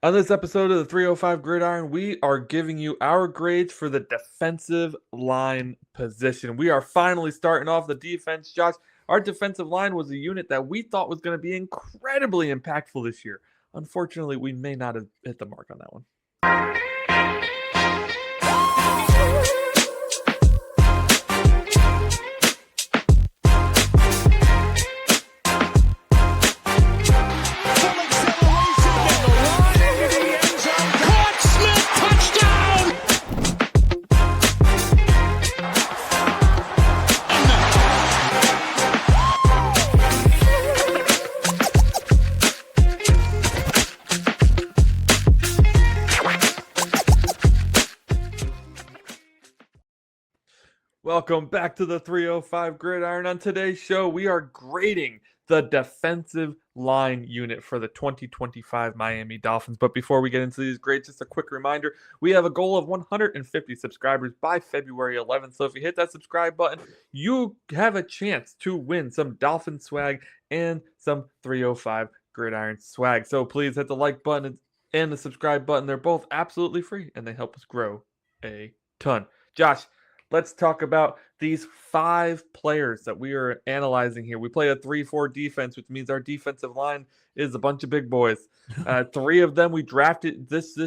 On this episode of the 305 Gridiron, we are giving you our grades for the defensive line position. We are finally starting off the defense, Josh. Our defensive line was a unit that we thought was going to be incredibly impactful this year. Unfortunately, we may not have hit the mark on that one. Welcome back to the 305 Gridiron. On today's show, we are grading the defensive line unit for the 2025 Miami Dolphins. But before we get into these grades, just a quick reminder, we have a goal of 150 subscribers by February 11th. So if you hit that subscribe button, you have a chance to win some Dolphin swag and some 305 Gridiron swag. So please hit the like button and the subscribe button. They're both absolutely free and they help us grow a ton. Josh, let's talk about these 5 players that we are analyzing here. We play a 3-4 defense, which means our defensive line is a bunch of big boys. 3 of them we drafted this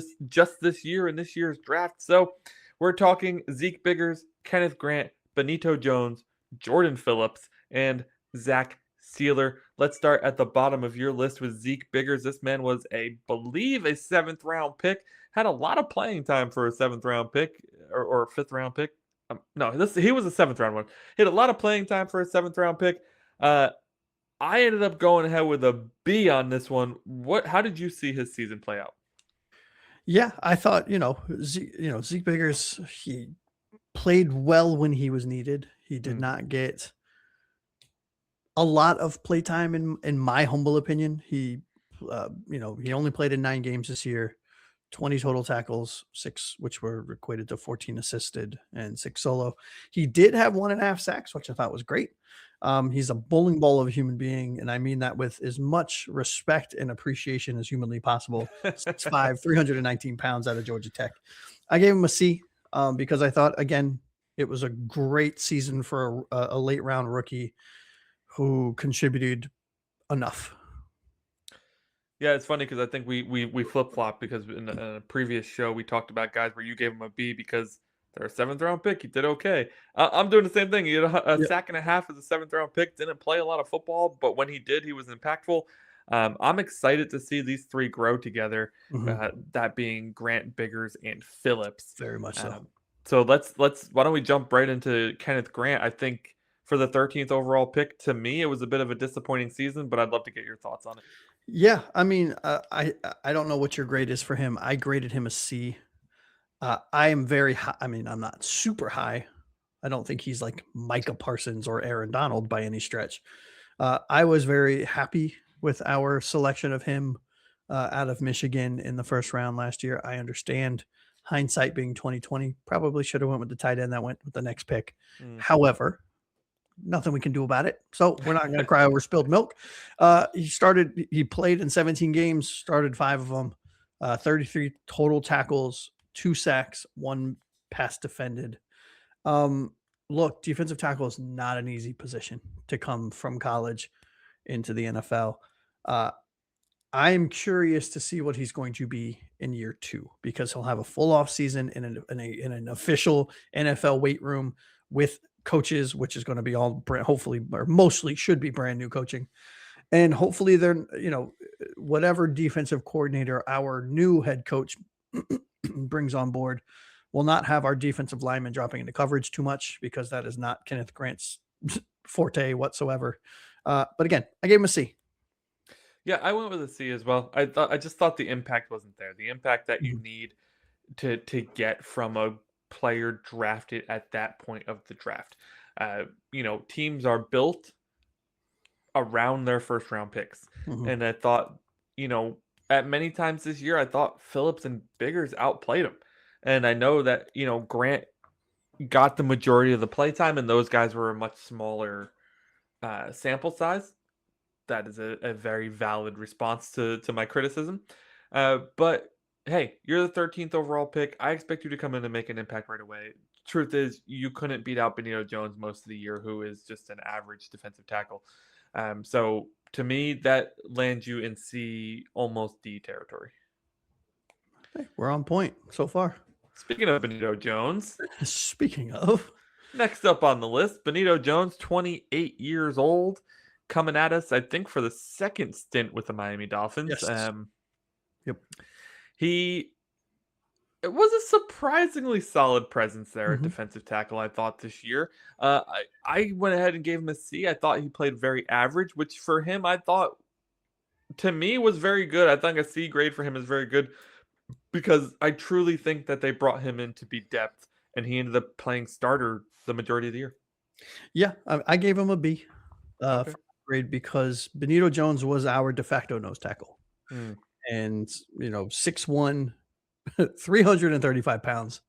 year in this year's draft. So we're talking Zeke Biggers, Kenneth Grant, Benito Jones, Jordan Phillips, and Zach Sealer. Let's start at the bottom of your list with Zeke Biggers. This man was, believe, a 7th round pick. Had a lot of playing time for a 7th round pick or 5th round pick. He was a 7th round one. He had a lot of playing time for a 7th round pick. I ended up going ahead with a B on this one. How did you see his season play out? Yeah, I thought, Zeke Biggers, he played well when he was needed. He did not get a lot of playtime in my humble opinion. He only played in 9 games this year, 20 total tackles, 6 which were equated to 14 assisted and 6 solo. He did have 1.5 sacks, which I thought was great. He's a bowling ball of a human being, and I mean that with as much respect and appreciation as humanly possible. 6'5", 319 pounds out of Georgia Tech. I gave him a C because I thought, again, it was a great season for a late round rookie who contributed enough. Yeah, it's funny because I think we flip-flop because in a previous show we talked about guys where you gave him a B because they're a 7th round pick. He did okay. I'm doing the same thing. He had a sack and a half as a 7th round pick. Didn't play a lot of football, but when he did, he was impactful. I'm excited to see these 3 grow together. That being Grant, Biggers, and Phillips. Very much so. So let's why don't we jump right into Kenneth Grant? I think for the 13th overall pick, to me, it was a bit of a disappointing season, but I'd love to get your thoughts on it. Yeah, I mean, I don't know what your grade is for him. I graded him a C. I am very high. I mean, I'm not super high. I don't think he's like Micah Parsons or Aaron Donald by any stretch. I was very happy with our selection of him out of Michigan in the 1st round last year. I understand hindsight being 2020, probably should have went with the tight end that went with the next pick. However, nothing we can do about it. So we're not going to cry over spilled milk. He played in 17 games, started 5 of them, 33 total tackles, 2 sacks, 1 pass defended. Look, defensive tackle is not an easy position to come from college into the NFL. I'm curious to see what he's going to be in year 2 because he'll have a full off season in an official NFL weight room with coaches, which is going to be all hopefully or mostly should be brand new coaching. And hopefully they're, whatever defensive coordinator our new head coach brings on board will not have our defensive linemen dropping into coverage too much because that is not Kenneth Grant's forte whatsoever. But again, I gave him a C. Yeah, I went with a C as well. I just thought the impact wasn't there. The impact that you need to get from a player drafted at that point of the draft. Teams are built around their 1st round picks. And I thought, at many times this year, I thought Phillips and Biggers outplayed him. And I know that, Grant got the majority of the playtime and those guys were a much smaller sample size. That is a very valid response to my criticism. But hey, you're the 13th overall pick. I expect you to come in and make an impact right away. Truth is, you couldn't beat out Benito Jones most of the year, who is just an average defensive tackle. So to me, that lands you in C, almost D territory. Hey, we're on point so far. Speaking of Benito Jones, Speaking of, next up on the list, Benito Jones, 28 years old, coming at us, I think, for the second stint with the Miami Dolphins. yes, yep. It was a surprisingly solid presence there at Mhm. defensive tackle, I thought, this year. I went ahead and gave him a C. I thought he played very average, which for him, I thought, to me, was very good. I think a C grade for him is very good because I truly think that they brought him in to be depth, and he ended up playing starter the majority of the year. Yeah, I gave him a B Okay. for grade because Benito Jones was our de facto nose tackle, Hmm, and 6'1", 335 pounds.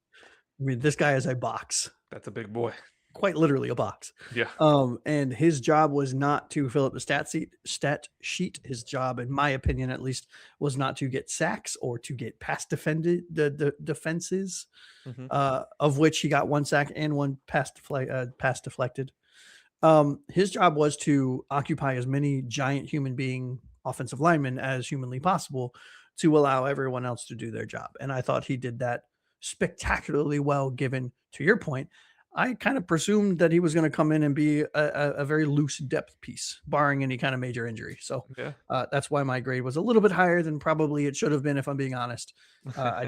I mean, this guy is a box, that's a big boy. quite literally a box. Yeah. And his job was not to fill up the stat sheet. His job, in my opinion, at least, was not to get sacks or to get pass defended the defenses, Hmm. of which he got one sack and one pass deflected. His job was to occupy as many giant human being offensive linemen as humanly possible to allow everyone else to do their job. And I thought he did that spectacularly well, given, to your point, I kind of presumed that he was going to come in and be a very loose depth piece, barring any kind of major injury. So Yeah. that's why my grade was a little bit higher than probably it should have been, if I'm being honest. I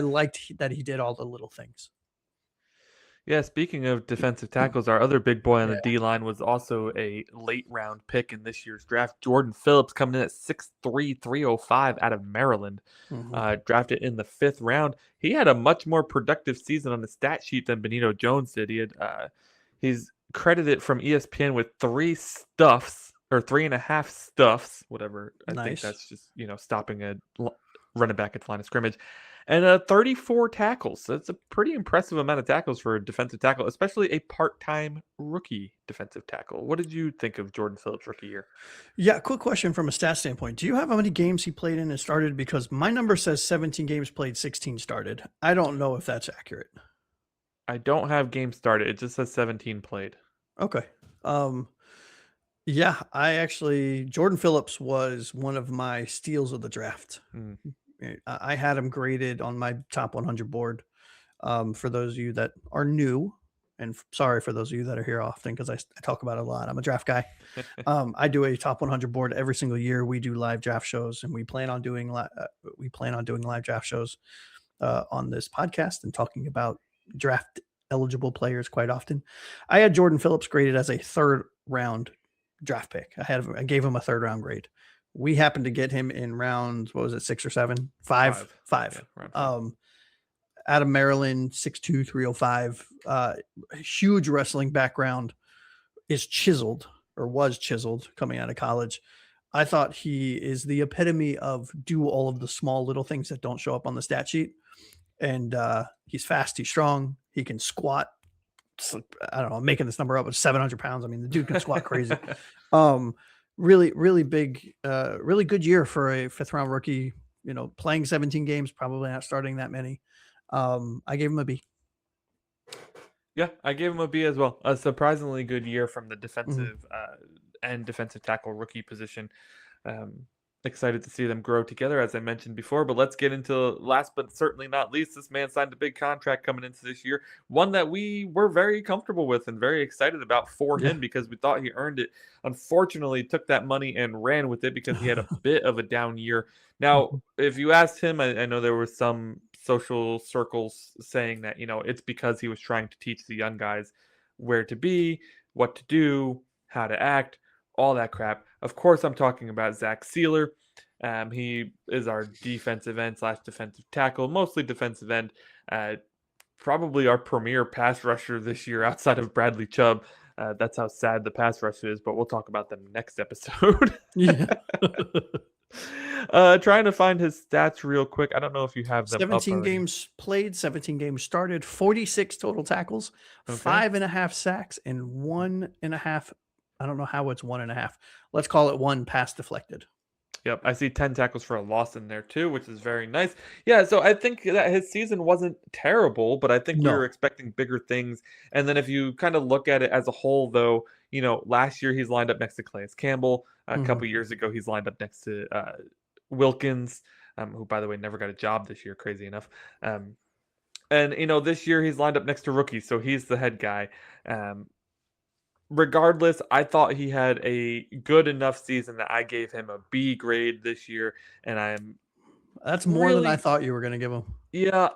liked that he did all the little things. Yeah, speaking of defensive tackles, our other big boy on the Yeah. D line was also a late round pick in this year's draft. Jordan Phillips coming in at 6'3", 305 out of Maryland, Mhm. drafted in the 5th round. He had a much more productive season on the stat sheet than Benito Jones did. He's credited from ESPN with 3.5 stuffs, whatever. I think Nice. that's just stopping a running back at the line of scrimmage and 34 tackles. So that's a pretty impressive amount of tackles for a defensive tackle, especially a part-time rookie defensive tackle. What did you think of Jordan Phillips' rookie year? Yeah, quick question from a stat standpoint. Do you have how many games he played in and started? Because my number says 17 games played, 16 started. I don't know if that's accurate. I don't have games started. It just says 17 played. Okay. Um, yeah, Jordan Phillips was one of my steals of the draft. Mm. I had him graded on my top 100 board. For those of you that are new, and sorry for those of you that are here often because I talk about it a lot. I'm a draft guy. I do a top 100 board every single year. We do live draft shows, and we plan on doing live draft shows on this podcast and talking about draft eligible players quite often. I had Jordan Phillips graded as a 3rd round draft pick. I gave him a 3rd round grade. We happened to get him in rounds, what was it, 6 or 7? 5? 5. 5. Yeah, around 5. Out of Maryland, 6'2", 305. Huge wrestling background, is chiseled or was chiseled coming out of college. I thought he is the epitome of do all of the small little things that don't show up on the stat sheet. And he's fast, he's strong, he can squat. I don't know, I'm making this number up, but 700 pounds. I mean, the dude can squat crazy. Really, really big, really good year for a 5th round rookie, playing 17 games, probably not starting that many. I gave him a B. Yeah, I gave him a B as well. A surprisingly good year from the Mhm. defensive and defensive tackle rookie position. Um, Excited to see them grow together, as I mentioned before. But let's get into last but certainly not least. This man signed a big contract coming into this year, one that we were very comfortable with and very excited about for Yeah. him because we thought he earned it. Unfortunately, took that money and ran with it because he had a bit of a down year. Now, Mhm. if you asked him, I know there were some social circles saying that it's because he was trying to teach the young guys where to be, what to do, how to act, all that crap. Of course, I'm talking about Zach Sealer. He is our defensive end / defensive tackle, mostly defensive end. Probably our premier pass rusher this year outside of Bradley Chubb. That's how sad the pass rush is, but we'll talk about them next episode. Yeah. Trying to find his stats real quick. I don't know if you have them up 17 already. games played, 17 games started, 46 total tackles, Okay. 5.5 sacks, and 1.5. I don't know how it's 1.5. Let's call it 1 pass deflected. Yep, I see 10 tackles for a loss in there too, which is very nice. Yeah, so I think that his season wasn't terrible, but I think we were No. expecting bigger things. And then if you kind of look at it as a whole, though, last year he's lined up next to Calais Campbell. A Mhm. couple years ago, he's lined up next to Wilkins, who, by the way, never got a job this year, crazy enough. And this year he's lined up next to rookies, so he's the head guy. Regardless, I thought he had a good enough season that I gave him a B grade this year, and I'm That's more than I really, thought you were gonna give him. yeah,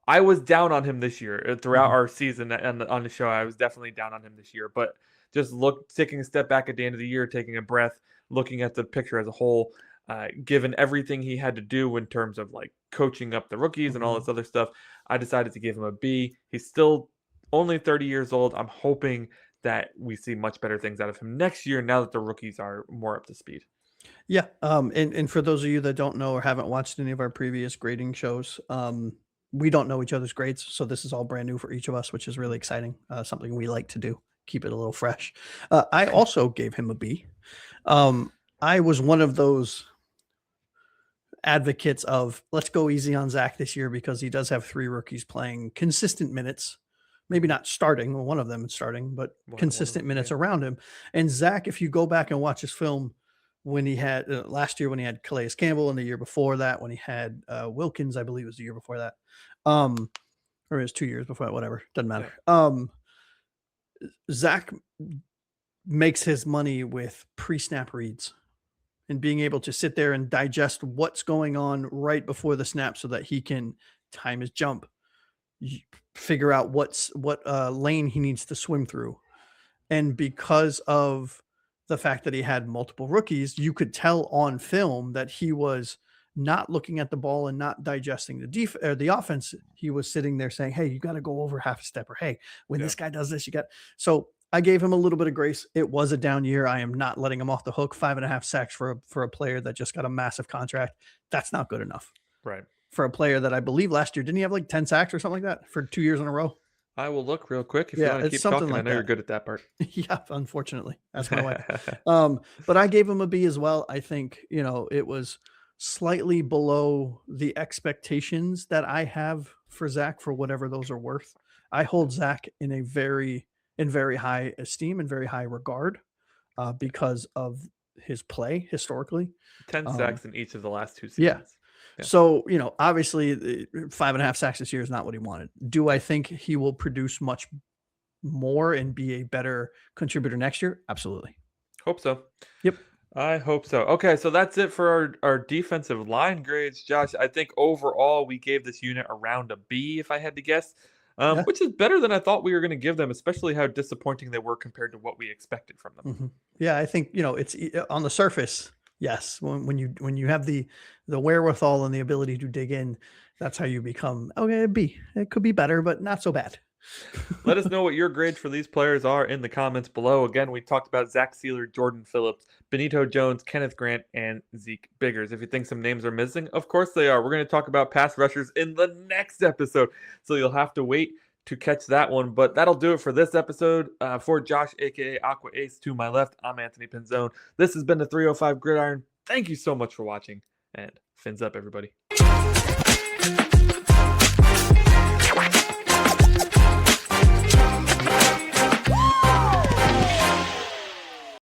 I was down on him this year throughout Mhm. our season and on the show. I was definitely down on him this year, but just taking a step back at the end of the year, taking a breath, looking at the picture as a whole, given everything he had to do in terms of like coaching up the rookies and all Mhm. this other stuff, I decided to give him a B. He's still only 30 years old. I'm hoping that we see much better things out of him next year now that the rookies are more up to speed. Yeah, and for those of you that don't know or haven't watched any of our previous grading shows, we don't know each other's grades, so this is all brand new for each of us, which is really exciting. Something we like to do, keep it a little fresh. I also gave him a B. I was one of those advocates of let's go easy on Zach this year because he does have three rookies playing consistent minutes. Maybe not starting, well, one of them is starting, but One of consistent them, minutes yeah. around him. And Zach, if you go back and watch his film, when he had last year when he had Calais Campbell, and the year before that when he had Wilkins, I believe it was the year before that, um, or it was 2 years before that, whatever, doesn't Yeah. matter. Zach makes his money with pre-snap reads and being able to sit there and digest what's going on right before the snap so that he can time his jump, figure out what lane he needs to swim through. And because of the fact that he had multiple rookies, you could tell on film that he was not looking at the ball and not digesting the offense. He was sitting there saying, "Hey, you got to go over half a step," or "Hey, when Yeah. this guy does this, you got." So I gave him a little bit of grace. It was a down year. I am not letting him off the hook. 5.5 sacks for a player that just got a massive contract. That's not good enough Right. for a player that I believe last year didn't he have like 10 sacks or something like that for 2 years in a row? I will look real quick if you Yeah, want to it's keep something talking. I like know you're that. good at that part. Yeah, unfortunately, that's my wife. But I gave him a B as well. I think, it was slightly below the expectations that I have for Zach for whatever those are worth. I hold Zach in very high esteem and very high regard because of his play historically. 10 Um, sacks in each of the last two yeah. seasons. Yeah. So, obviously, 5.5 sacks this year is not what he wanted. Do I think he will produce much more and be a better contributor next year? Absolutely. Hope so. Yep. I hope so. Okay, so that's it for our defensive line grades, Josh. I think overall we gave this unit around a B, if I had to guess, Yeah. which is better than I thought we were going to give them, especially how disappointing they were compared to what we expected from them. Yeah, I think, it's on the surface. Yes, when you have the wherewithal and the ability to dig in, that's how you become okay. B. It could be better, but not so bad. Let us know what your grades for these players are in the comments below. Again, we talked about Zach Sealer, Jordan Phillips, Benito Jones, Kenneth Grant, and Zeke Biggers. If you think some names are missing, of course they are. We're going to talk about pass rushers in the next episode, so you'll have to wait to catch that one. But that'll do it for this episode. For Josh, aka Aqua Ace, to my left, I'm Anthony Pinzone. This has been the 305 Gridiron. Thank you so much for watching, and fins up, everybody.